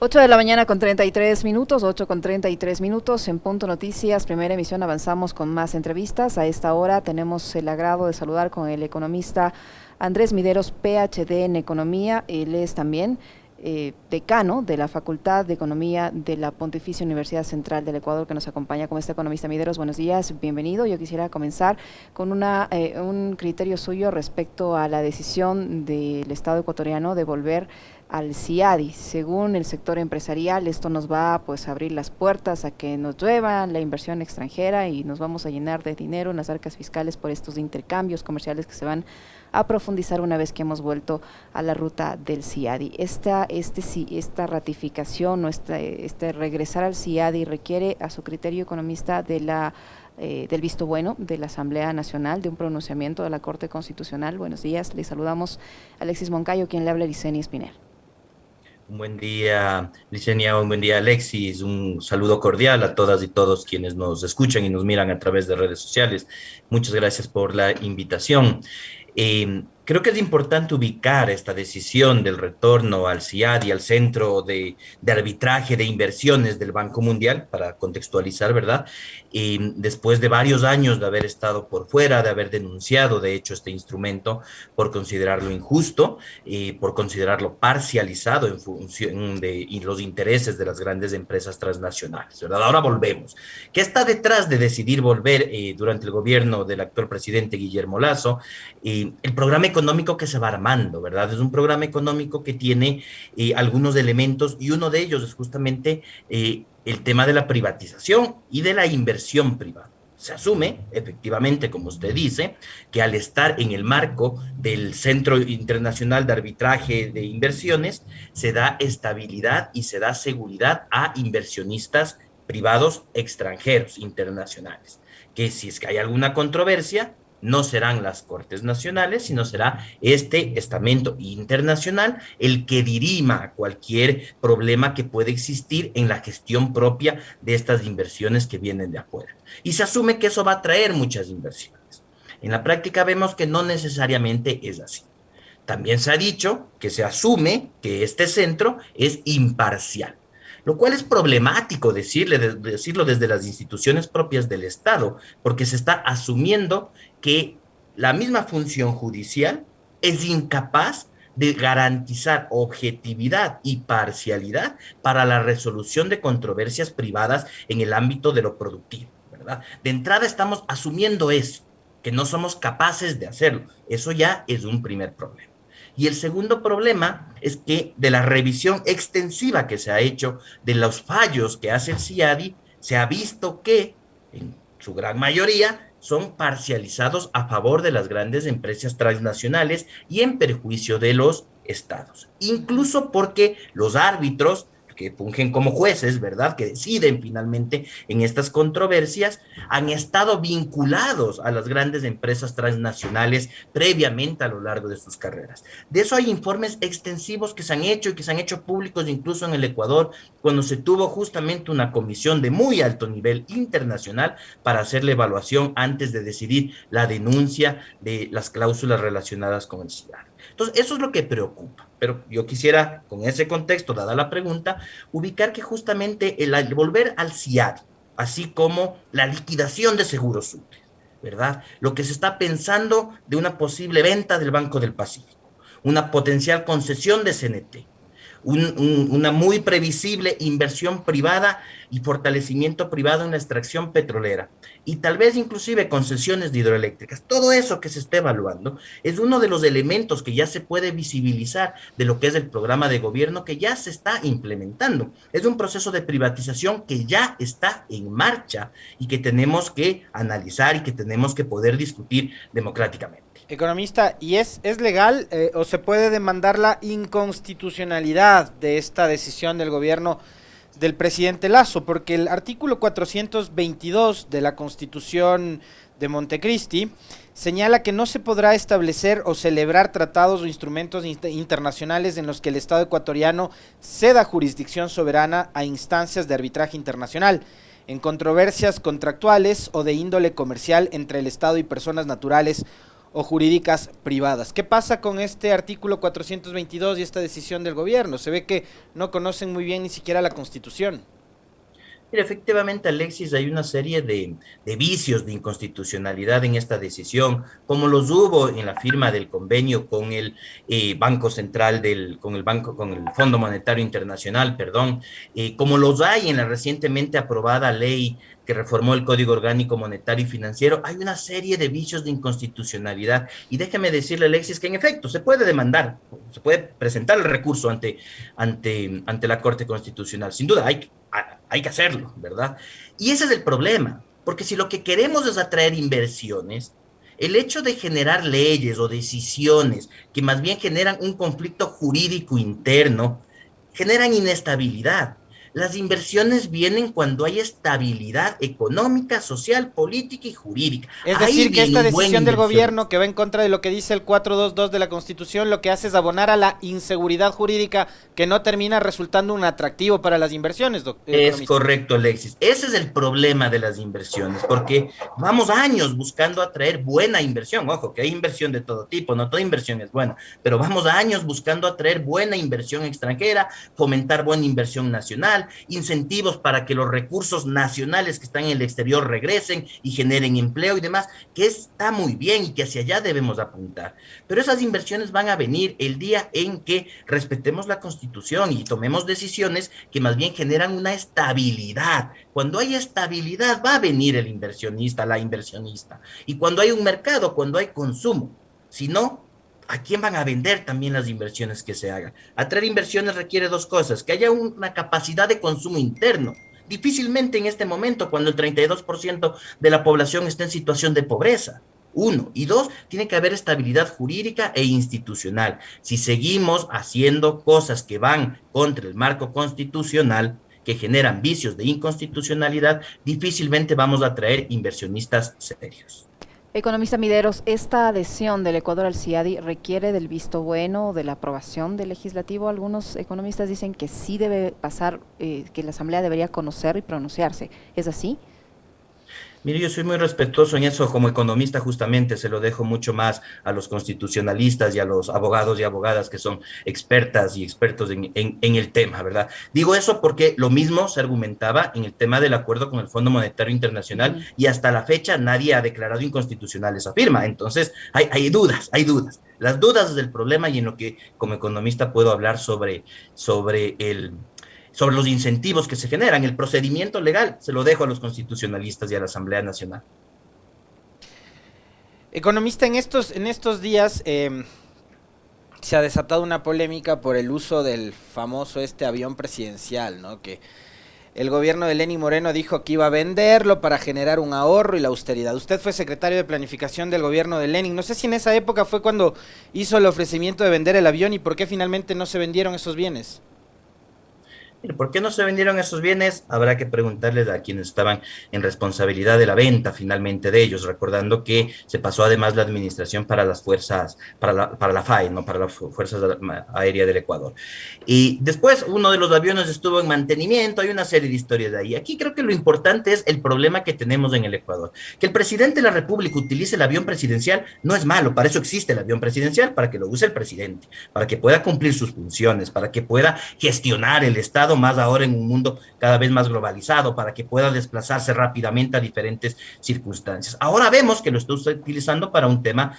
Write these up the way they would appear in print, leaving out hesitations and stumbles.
8 de la mañana con 33 minutos, 8 con 33 minutos, en Punto Noticias, primera emisión, avanzamos con más entrevistas. A esta hora tenemos el agrado de saludar con el economista Andrés Mideros, PhD en Economía. Él es también decano de la Facultad de Economía de la Pontificia Universidad Central del Ecuador, que nos acompaña como este economista. Mideros, buenos días, bienvenido. Yo quisiera comenzar con un criterio suyo respecto a la decisión del Estado ecuatoriano de volver al CIADI. Según el sector empresarial, esto nos va pues a abrir las puertas a que nos llueva la inversión extranjera y nos vamos a llenar de dinero en las arcas fiscales por estos intercambios comerciales que se van a profundizar una vez que hemos vuelto a la ruta del CIADI. Esta ratificación o este regresar al CIADI requiere, a su criterio economista, del visto bueno de la Asamblea Nacional, de un pronunciamiento de la Corte Constitucional. Buenos días, le saludamos Alexis Moncayo, quien le habla, Licenia Espinel. Un buen día, Licenia, un buen día, Alexis. Un saludo cordial a todas y todos quienes nos escuchan y nos miran a través de redes sociales. Muchas gracias por la invitación. Creo que es importante ubicar esta decisión del retorno al CIAD y al Centro de Arbitraje de Inversiones del Banco Mundial, para contextualizar, ¿verdad? Después de varios años de haber estado por fuera, de haber denunciado, de hecho, este instrumento por considerarlo injusto, por considerarlo parcializado en función de y los intereses de las grandes empresas transnacionales, ¿verdad? Ahora volvemos. ¿Qué está detrás de decidir volver durante el gobierno del actual presidente Guillermo Lasso? El programa económico que se va armando, ¿verdad? Es un programa económico que tiene algunos elementos y uno de ellos es justamente el tema de la privatización y de la inversión privada. Se asume, efectivamente, como usted dice, que al estar en el marco del Centro Internacional de Arbitraje de Inversiones, se da estabilidad y se da seguridad a inversionistas privados extranjeros, internacionales, que si es que hay alguna controversia, no serán las Cortes Nacionales, sino será este estamento internacional el que dirima cualquier problema que pueda existir en la gestión propia de estas inversiones que vienen de afuera. Y se asume que eso va a traer muchas inversiones. En la práctica vemos que no necesariamente es así. También se ha dicho que se asume que este centro es imparcial, lo cual es problemático decirlo desde las instituciones propias del Estado, porque se está asumiendo que la misma función judicial es incapaz de garantizar objetividad y parcialidad para la resolución de controversias privadas en el ámbito de lo productivo, ¿verdad? De entrada estamos asumiendo eso, que no somos capaces de hacerlo. Eso ya es un primer problema. Y el segundo problema es que de la revisión extensiva que se ha hecho de los fallos que hace el CIADI, se ha visto que en su gran mayoría son parcializados a favor de las grandes empresas transnacionales y en perjuicio de los estados. Incluso porque los árbitros que fungen como jueces, ¿verdad? Que deciden finalmente en estas controversias, han estado vinculados a las grandes empresas transnacionales previamente a lo largo de sus carreras. De eso hay informes extensivos que se han hecho y que se han hecho públicos incluso en el Ecuador, cuando se tuvo justamente una comisión de muy alto nivel internacional para hacer la evaluación antes de decidir la denuncia de las cláusulas relacionadas con el SIDA. Entonces, eso es lo que preocupa. Pero yo quisiera, con ese contexto, dada la pregunta, ubicar que justamente el volver al CIAD, así como la liquidación de seguros útiles, ¿verdad? Lo que se está pensando de una posible venta del Banco del Pacífico, una potencial concesión de CNT, una muy previsible inversión privada y fortalecimiento privado en la extracción petrolera y tal vez inclusive concesiones de hidroeléctricas. Todo eso que se está evaluando es uno de los elementos que ya se puede visibilizar de lo que es el programa de gobierno que ya se está implementando. Es un proceso de privatización que ya está en marcha y que tenemos que analizar y que tenemos que poder discutir democráticamente. Economista, ¿y es legal o se puede demandar la inconstitucionalidad de esta decisión del gobierno del presidente Lasso? Porque el artículo 422 de la Constitución de Montecristi señala que no se podrá establecer o celebrar tratados o instrumentos internacionales en los que el Estado ecuatoriano ceda jurisdicción soberana a instancias de arbitraje internacional en controversias contractuales o de índole comercial entre el Estado y personas naturales o jurídicas privadas. ¿Qué pasa con este artículo 422 y esta decisión del gobierno? Se ve que no conocen muy bien ni siquiera la Constitución. Mira, efectivamente, Alexis, hay una serie de vicios de inconstitucionalidad en esta decisión, como los hubo en la firma del convenio con el Banco Central con el Fondo Monetario Internacional, perdón, como los hay en la recientemente aprobada ley que reformó el Código Orgánico Monetario y Financiero. Hay una serie de vicios de inconstitucionalidad. Y déjeme decirle, Alexis, que en efecto se puede demandar, se puede presentar el recurso ante la Corte Constitucional. Sin duda, hay que hacerlo, ¿verdad? Y ese es el problema, porque si lo que queremos es atraer inversiones, el hecho de generar leyes o decisiones que más bien generan un conflicto jurídico interno, generan inestabilidad. Las inversiones vienen cuando hay estabilidad económica, social, política y jurídica. Es Ahí decir, que viene esta un buen decisión del gobierno inversionista. que va en contra de lo que dice el 422 de la Constitución, lo que hace es abonar a la inseguridad jurídica que no termina resultando un atractivo para las inversiones, Es economista. correcto, Alexis. Ese es el problema de las inversiones, porque vamos años buscando atraer buena inversión. Ojo, que hay inversión de todo tipo, no toda inversión es buena, pero vamos años buscando atraer buena inversión extranjera, fomentar buena inversión nacional, incentivos para que los recursos nacionales que están en el exterior regresen y generen empleo y demás, que está muy bien y que hacia allá debemos apuntar. Pero esas inversiones van a venir el día en que respetemos la Constitución y tomemos decisiones que más bien generan una estabilidad. Cuando hay estabilidad va a venir el inversionista, la inversionista. Y cuando hay un mercado, cuando hay consumo. Si no, ¿a quién van a vender también las inversiones que se hagan? Atraer inversiones requiere dos cosas, que haya una capacidad de consumo interno. Difícilmente en este momento, cuando el 32% de la población está en situación de pobreza. Uno. Y dos, tiene que haber estabilidad jurídica e institucional. Si seguimos haciendo cosas que van contra el marco constitucional, que generan vicios de inconstitucionalidad, difícilmente vamos a atraer inversionistas serios. Economista Mideros, ¿esta adhesión del Ecuador al CIADI requiere del visto bueno, de la aprobación del legislativo? Algunos economistas dicen que sí debe pasar, que la Asamblea debería conocer y pronunciarse. ¿Es así? Mire, yo soy muy respetuoso en eso como economista, justamente se lo dejo mucho más a los constitucionalistas y a los abogados y abogadas que son expertas y expertos en el tema, ¿verdad? Digo eso porque lo mismo se argumentaba en el tema del acuerdo con el Fondo Monetario Internacional Ujú. y hasta la fecha nadie ha declarado inconstitucional esa firma. Entonces, hay dudas, hay dudas. Las dudas es el problema y en lo que como economista puedo hablar sobre los incentivos que se generan. El procedimiento legal se lo dejo a los constitucionalistas y a la Asamblea Nacional. Economista, en estos días se ha desatado una polémica por el uso del famoso avión presidencial, ¿no? Que el gobierno de Lenín Moreno dijo que iba a venderlo para generar un ahorro y la austeridad. Usted fue secretario de planificación del gobierno de Lenin. No sé si en esa época fue cuando hizo el ofrecimiento de vender el avión y por qué finalmente no se vendieron esos bienes. ¿Por qué no se vendieron esos bienes? Habrá que preguntarles a quienes estaban en responsabilidad de la venta finalmente de ellos, recordando que se pasó además la administración para las fuerzas, para la FAE, no para las Fuerzas Aéreas del Ecuador. Y después uno de los aviones estuvo en mantenimiento, hay una serie de historias de ahí. Aquí creo que lo importante es el problema que tenemos en el Ecuador. Que el presidente de la República utilice el avión presidencial no es malo, para eso existe el avión presidencial, para que lo use el presidente, para que pueda cumplir sus funciones, para que pueda gestionar el Estado más ahora en un mundo cada vez más globalizado, para que pueda desplazarse rápidamente a diferentes circunstancias. Ahora vemos que lo está utilizando para un tema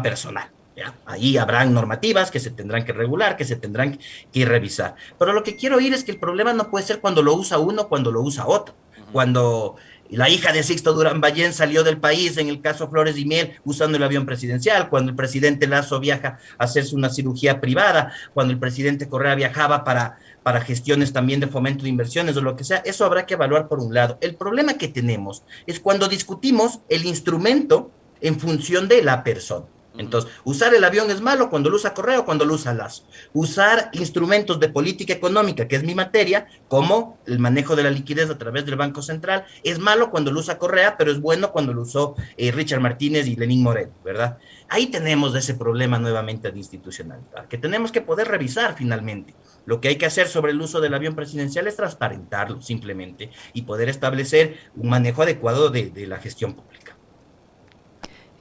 personal. ¿Ya? Ahí habrán normativas que se tendrán que regular, que se tendrán que revisar. Pero lo que quiero oír es que el problema no puede ser cuando lo usa uno, cuando lo usa otro. Cuando la hija de Sixto Durán Ballén salió del país, en el caso Flores y Miel, usando el avión presidencial, cuando el presidente Lazo viaja a hacerse una cirugía privada, cuando el presidente Correa viajaba para gestiones también de fomento de inversiones o lo que sea, eso habrá que evaluar por un lado. El problema que tenemos es cuando discutimos el instrumento en función de la persona. Entonces, usar el avión es malo cuando lo usa Correa o cuando lo usa Lazo. Usar instrumentos de política económica, que es mi materia, como el manejo de la liquidez a través del Banco Central, es malo cuando lo usa Correa, pero es bueno cuando lo usó Richard Martínez y Lenín Moreno, ¿verdad? Ahí tenemos ese problema nuevamente de institucionalidad, que tenemos que poder revisar finalmente. Lo que hay que hacer sobre el uso del avión presidencial es transparentarlo simplemente y poder establecer un manejo adecuado de la gestión pública.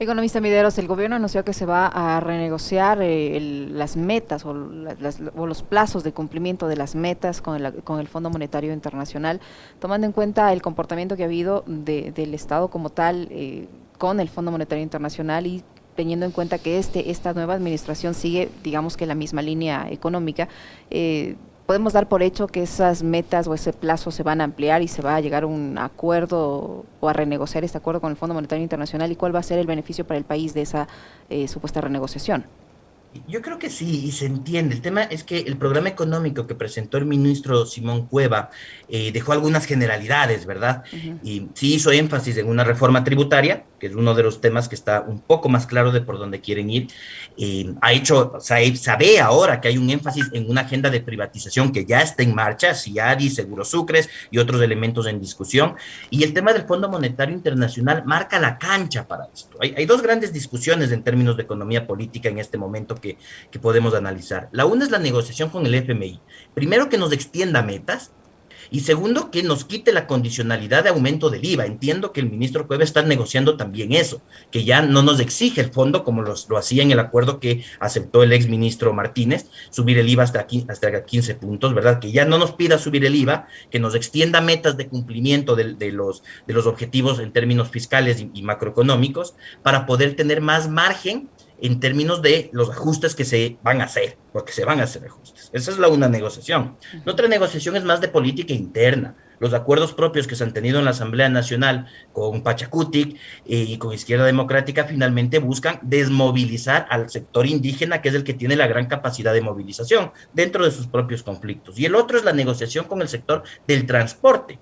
Economista Mideros, el gobierno anunció que se va a renegociar las metas o los plazos de cumplimiento de las metas con el Fondo Monetario Internacional, tomando en cuenta el comportamiento que ha habido del Estado como tal con el Fondo Monetario Internacional y teniendo en cuenta que esta nueva administración sigue, digamos que la misma línea económica. ¿Podemos dar por hecho que esas metas o ese plazo se van a ampliar y se va a llegar a un acuerdo o a renegociar este acuerdo con el Fondo Monetario Internacional? ¿Y cuál va a ser el beneficio para el país de esa supuesta renegociación? Yo creo que sí, y se entiende. El tema es que el programa económico que presentó el ministro Simón Cueva dejó algunas generalidades, ¿verdad? Ujú. Y sí hizo énfasis en una reforma tributaria, que es uno de los temas que está un poco más claro de por dónde quieren ir. Sabe ahora que hay un énfasis en una agenda de privatización que ya está en marcha, Ciadi, Seguros Sucres y otros elementos en discusión. Y el tema del Fondo Monetario Internacional marca la cancha para esto. Hay dos grandes discusiones en términos de economía política en este momento que podemos analizar. La una es la negociación con el FMI. Primero, que nos extienda metas. Y segundo, que nos quite la condicionalidad de aumento del IVA. Entiendo que el ministro Cueva está negociando también eso, que ya no nos exige el fondo como lo hacía en el acuerdo que aceptó el exministro Martínez, subir el IVA hasta 15 puntos, ¿verdad? Que ya no nos pida subir el IVA, que nos extienda metas de cumplimiento de los objetivos en términos fiscales y macroeconómicos para poder tener más margen en términos de los ajustes que se van a hacer, porque se van a hacer ajustes. Esa es una negociación. La otra negociación es más de política interna. Los acuerdos propios que se han tenido en la Asamblea Nacional con Pachacutic y con Izquierda Democrática finalmente buscan desmovilizar al sector indígena, que es el que tiene la gran capacidad de movilización dentro de sus propios conflictos. Y el otro es la negociación con el sector del transporte,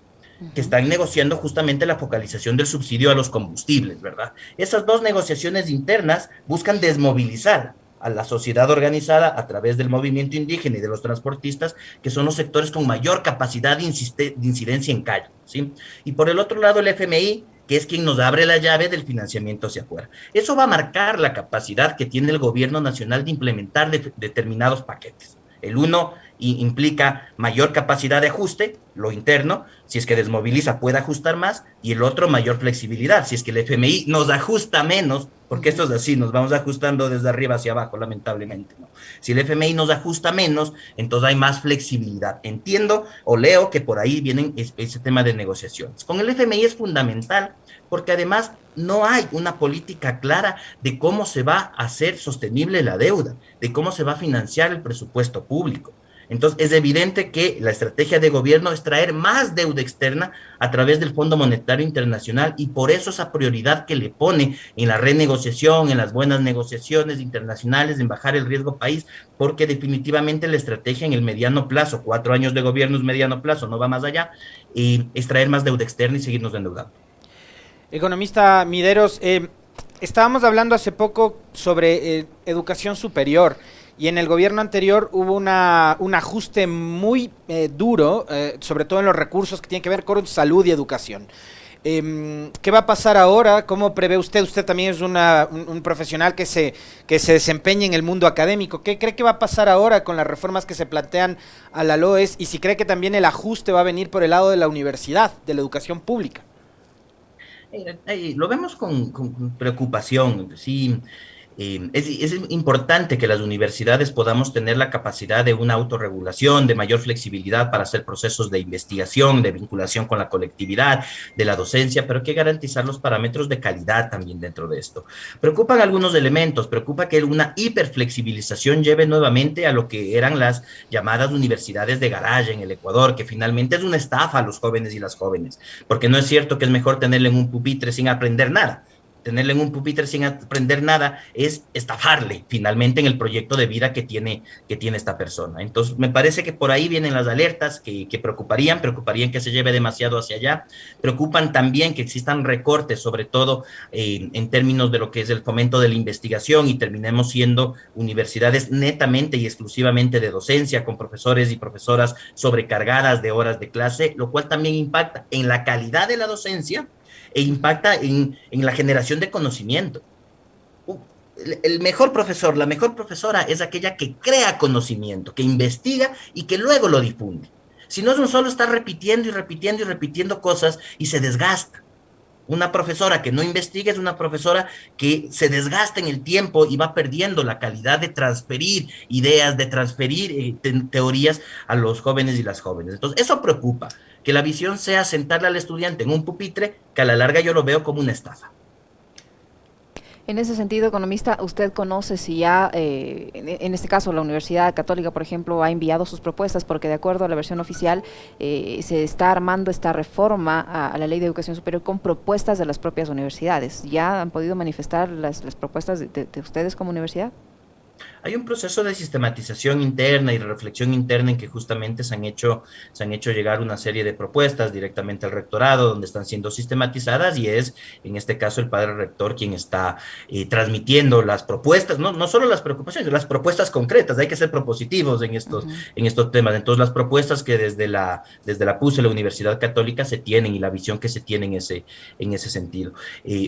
que están negociando justamente la focalización del subsidio a los combustibles, ¿verdad? Esas dos negociaciones internas buscan desmovilizar a la sociedad organizada a través del movimiento indígena y de los transportistas, que son los sectores con mayor capacidad de incidencia en calle, ¿sí? Y por el otro lado el FMI, que es quien nos abre la llave del financiamiento hacia afuera. Eso va a marcar la capacidad que tiene el gobierno nacional de implementar determinados paquetes. El uno implica mayor capacidad de ajuste, lo interno, si es que desmoviliza puede ajustar más, y el otro mayor flexibilidad, si es que el FMI nos ajusta menos, porque esto es así, nos vamos ajustando desde arriba hacia abajo, lamentablemente, ¿no? Si el FMI nos ajusta menos, entonces hay más flexibilidad. Entiendo o leo que por ahí vienen ese tema de negociaciones. Con el FMI es fundamental, porque además no hay una política clara de cómo se va a hacer sostenible la deuda, de cómo se va a financiar el presupuesto público. Entonces, es evidente que la estrategia de gobierno es traer más deuda externa a través del Fondo Monetario Internacional y por eso esa prioridad que le pone en la renegociación, en las buenas negociaciones internacionales, en bajar el riesgo país, porque definitivamente la estrategia en el mediano plazo, 4 años de gobierno es mediano plazo, no va más allá, es traer más deuda externa y seguirnos endeudando. Economista Mideros, estábamos hablando hace poco sobre educación superior. Y en el gobierno anterior hubo un ajuste muy duro, sobre todo en los recursos que tienen que ver con salud y educación. ¿Qué va a pasar ahora? ¿Cómo prevé usted? Usted también es un profesional que se desempeña en el mundo académico. ¿Qué cree que va a pasar ahora con las reformas que se plantean a la LOES? Y si cree que también el ajuste va a venir por el lado de la universidad, de la educación pública. Lo vemos con preocupación, sí. Es importante que las universidades podamos tener la capacidad de una autorregulación, de mayor flexibilidad para hacer procesos de investigación, de vinculación con la colectividad, de la docencia, pero hay que garantizar los parámetros de calidad también dentro de esto. Preocupan algunos elementos, preocupa que una hiperflexibilización lleve nuevamente a lo que eran las llamadas universidades de garaje en el Ecuador, que finalmente es una estafa a los jóvenes y las jóvenes, porque no es cierto que es mejor tenerle en un pupitre sin aprender nada. Tenerle en un pupitre sin aprender nada es estafarle finalmente en el proyecto de vida que tiene esta persona. Entonces, me parece que por ahí vienen las alertas que preocuparían que se lleve demasiado hacia allá, preocupan también que existan recortes, sobre todo en términos de lo que es el fomento de la investigación y terminemos siendo universidades netamente y exclusivamente de docencia, con profesores y profesoras sobrecargadas de horas de clase, lo cual también impacta en la calidad de la docencia e impacta en la generación de conocimiento. El mejor profesor, la mejor profesora es aquella que crea conocimiento, que investiga y que luego lo difunde. Si no es un solo estar repitiendo y repitiendo y repitiendo cosas y se desgasta. Una profesora que no investiga es una profesora que se desgasta en el tiempo y va perdiendo la calidad de transferir ideas, de transferir teorías a los jóvenes y las jóvenes. Entonces, eso preocupa, que la visión sea sentarle al estudiante en un pupitre, que a la larga yo lo veo como una estafa. En ese sentido, economista, ¿usted conoce si ya, en este caso, la Universidad Católica, por ejemplo, ha enviado sus propuestas? Porque de acuerdo a la versión oficial, se está armando esta reforma a la Ley de Educación Superior con propuestas de las propias universidades. ¿Ya han podido manifestar las propuestas de ustedes como universidad? Hay un proceso de sistematización interna y de reflexión interna en que justamente se han hecho llegar una serie de propuestas directamente al rectorado, donde están siendo sistematizadas y es, en este caso, el padre rector quien está transmitiendo las propuestas, no solo las preocupaciones, las propuestas concretas, hay que ser propositivos en estos temas. Entonces, las propuestas que desde la PUSE, la Universidad Católica, se tienen y la visión que se tiene en ese sentido.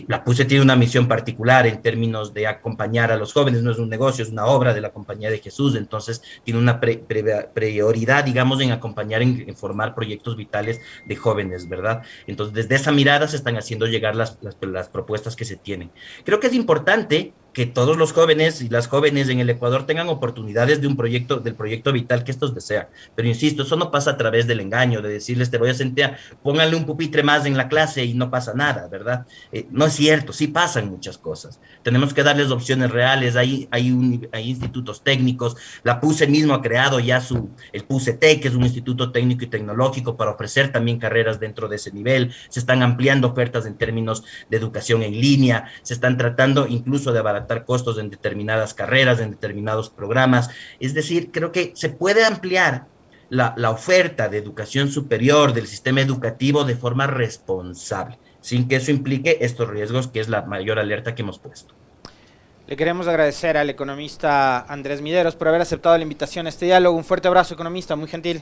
La PUSE tiene una misión particular en términos de acompañar a los jóvenes, no es un negocio, es una obra de la Compañía de Jesús, entonces tiene una prioridad, digamos, en acompañar, en formar proyectos vitales de jóvenes, ¿verdad? Entonces, desde esa mirada se están haciendo llegar las propuestas que se tienen. Creo que es importante que todos los jóvenes y las jóvenes en el Ecuador tengan oportunidades de del proyecto vital que estos desean. Pero insisto, eso no pasa a través del engaño, de decirles, te voy a sentar, pónganle un pupitre más en la clase y no pasa nada, ¿verdad? No es cierto, sí pasan muchas cosas. Tenemos que darles opciones reales, hay institutos técnicos, la PUSE mismo ha creado ya el PUSETEC, que es un instituto técnico y tecnológico para ofrecer también carreras dentro de ese nivel, se están ampliando ofertas en términos de educación en línea, se están tratando incluso de abaratar costos en determinadas carreras, en determinados programas. Es decir, creo que se puede ampliar la oferta de educación superior del sistema educativo de forma responsable, sin que eso implique estos riesgos, que es la mayor alerta que hemos puesto. Le queremos agradecer al economista Andrés Mideros por haber aceptado la invitación a este diálogo. Un fuerte abrazo, economista, muy gentil.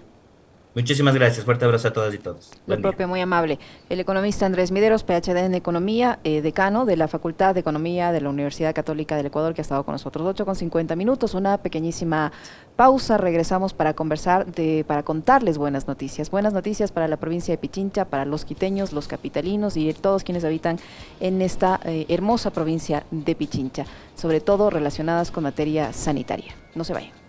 Muchísimas gracias. Fuerte abrazo a todas y todos. Lo propio, muy amable. El economista Andrés Mideros, PhD en Economía, decano de la Facultad de Economía de la Universidad Católica del Ecuador, que ha estado con nosotros. 8:50, una pequeñísima pausa. Regresamos para conversar, para contarles buenas noticias. Buenas noticias para la provincia de Pichincha, para los quiteños, los capitalinos y todos quienes habitan en esta hermosa provincia de Pichincha, sobre todo relacionadas con materia sanitaria. No se vayan.